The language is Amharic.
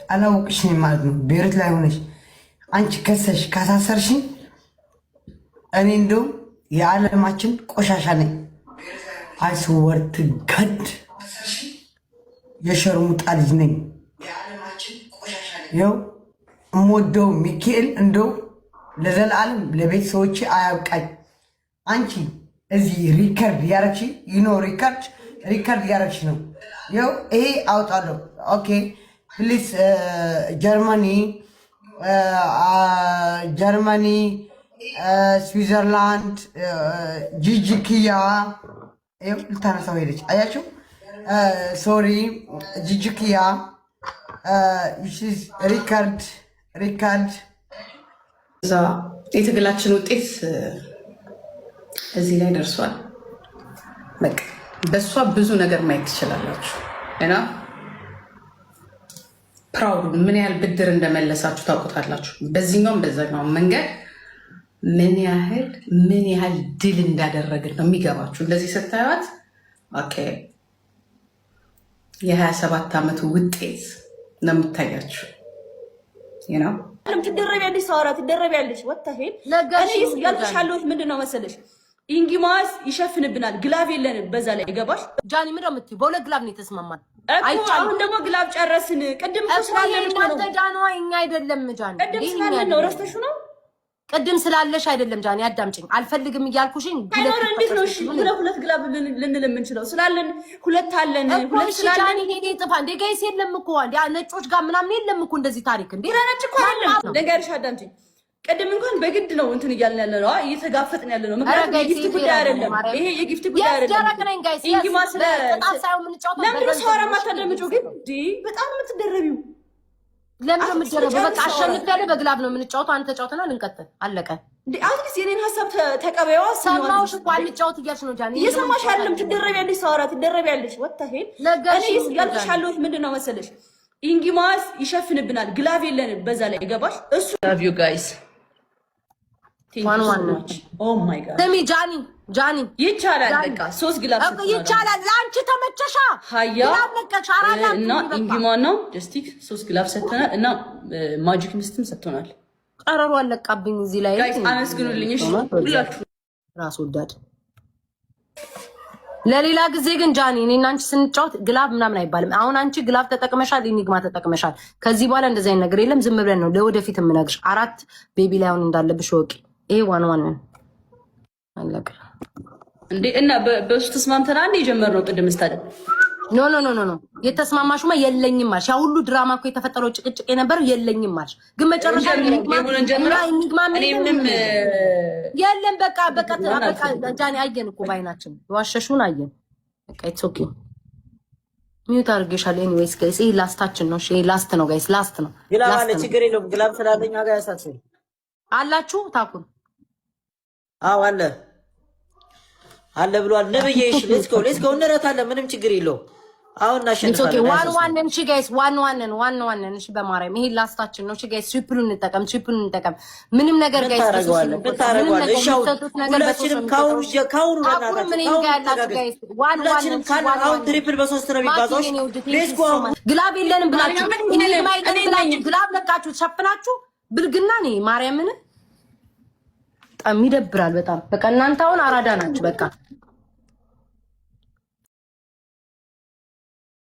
አላውቅሽም ማለት ነው። ቤሩት ላይ ሆነሽ አንቺ ከሰሽ ካሳሰርሽኝ እኔ እንደው የዓለማችን ቆሻሻ ነኝ። አይስወርት ገድ የሸርሙጣ ልጅ ነኝ። ይኸው እምወደው ሚካኤል እንደው ለዘላለም ለቤት ሰዎች አያብቃኝ። አንቺ እዚህ ሪከርድ ያረግሽ ሪከርድ ያረግሽ ነው። ይኸው ይሄ አውጣለሁ። ኦኬ ፕሊዝ ጀርመኒ ስዊዘርላንድ ጂጂኪያ ልታነሳው ሄደች። አያችሁ ሶሪ ጂጂኪያ ሪካርድ እዛ የትግላችን ውጤት እዚህ ላይ ደርሷል። በቃ በእሷ ብዙ ነገር ማየት ትችላላችሁ እና ፕራውድ ምን ያህል ብድር እንደመለሳችሁ ታውቁታላችሁ። በዚህኛውም በዛኛውም መንገድ ምን ያህል ድል እንዳደረግን ነው የሚገባችሁ። እንደዚህ ስታዩት ኦኬ የ27 ዓመቱ ውጤት ነው የምታያችሁ ነው። ትደረቢያለሽ፣ ሰዋራ ትደረቢያለሽ። ወታሄል ያልተሻለች ምንድን ነው መሰለሽ ኢንጊማስ ይሸፍንብናል። ግላብ የለንም በዛ ላይ ገባሽ ጃኒ ምንድን ነው የምትይው? በሁለት ግላብ ነው የተስማማን እኮ። አሁን ደግሞ ግላብ ጨረስን። ቅድም ስላለን ነው እኛ አይደለም ጃኒ፣ ቅድም ስላለን ነው። ረስተሽው ነው። ቅድም ስላለሽ አይደለም ጃኒ፣ አዳምጪኝ። አልፈልግም እያልኩሽኝ እንዴት ነው እሺ? ሁለት ግላብ ልንል የምንችለው ስላለን ሁለት አለን። ሁለት ስላለን ሄዴ ጥፋ እንደ ጋይስ የለም እኮ እንደ ነጮች ጋር ምናምን የለም እኮ እንደዚህ ታሪክ እንደ ነጭ እኮ አይደለም። ነገርሽ አዳምጪኝ። ቅድም እንኳን በግድ ነው እንትን እያልን ያለ ነው፣ እየተጋፈጥን ያለ ነው። ምክንያቱም የጊፍት ጉዳይ አይደለም ይሄ፣ የጊፍት ጉዳይ አይደለም። ኢንጊማ ስለ ለምን ነው ሰዋራ ማታደምጪው? ግን በጣም ነው የምትደረቢው። ለምን ነው የምትደረበው? በቃ አሸንፊያለሁ። በግላብ ነው የምንጫወተው። አንተ ተጫውተና ልንቀጥል አለቀ። አትሊስት የኔን ሀሳብ ተቀበይዋ። ሰማሁሽ እኮ አንጫወት እያልሽ ነው ጃኒ። እየሰማሽ አይደለም። ትደረቢያለሽ፣ ሰዋራ ትደረቢያለሽ። ወታሄል እኔ ያልተሻለሁት ምንድን ነው መሰለሽ ኢንጊማስ ይሸፍንብናል። ግላብ የለንም በዛ ላይ ገባሽ። እሱ ላቭ ዩ ጋይስ ኦ ማይ ጋድ ደሚ ጃኒ ይቻላል። በቃ 3 ግላብ ይቻላል። ለአንቺ ተመቸሻ ሀያ እና ኢንጊማ ነው ጀስቲክ 3 ግላብ ሰጥተናል እና ማጂክ ሚስትም ሰጥቶናል። ቀረሩ አለቃብኝ እዚህ ላይ ጋይስ አመስግኑልኝ እሺ ሁላችሁ። ራስ ወዳድ ለሌላ ጊዜ ግን ጃኒ እኔና አንቺ ስንጫወት ግላብ ምናምን አይባልም። አሁን አንቺ ግላብ ተጠቅመሻል፣ ኢኒግማ ተጠቅመሻል። ከዚህ በኋላ እንደዚህ አይነት ነገር የለም። ዝም ብለን ነው ለወደፊት የምነግርሽ። 4 ቤቢ ላይ አሁን እንዳለብሽ ወቂ። ይሄ ዋን አለቀ እንዴ። እና በሱ ተስማምተና እንደ የጀመርነው ቅድም ስታደም ኖ የተስማማሽማ የለኝም አልሽ። ያ ሁሉ ድራማ እኮ የተፈጠረው ጭቅጭቅ የነበረው የለኝም አልሽ። ግን መጨረሻ ኢኒግማ ምንም የለም። በቃ ጃኒ አየን እኮ ባይናችን ዋሸሹን አየን። በቃ ኢትስ ኦኬ ሚውት አድርጌሻለሁ። ኤኒዌይስ ጋይስ ይሄ ላስታችን ነው። እሺ ላስት ነው ጋይስ፣ ላስት ነው። ግላብ አለ ችግር የለውም። ግላብ ስላለኝ ጋር ያሳስኝ አላችሁ ታኩን አለ ብሏል ነብዬ። እሺ ሌትስ ጎ እንረታለን። ምንም ችግር የለውም። አሁን እናሸንፋለን። ዋን እሺ ጋይስ ዋን እሺ በማርያም ይሄ ላስታችን ነው። እሺ ጋይስ ትሪፕሉን እንጠቀም። ምንም ነገር ጋይስ ታረጋዋለን። እሺ ሁላችንም ካሁን አሁን ትሪፕል በ3 ነው የሚባዛው። ሌትስ ጎ ግላብ የለንም ብላችሁ ግላብ ለቃችሁ ሸፍናችሁ ብልግና ነው ማርያምን። በጣም ይደብራል። በጣም በቃ እናንተ አሁን አራዳ ናችሁ። በቃ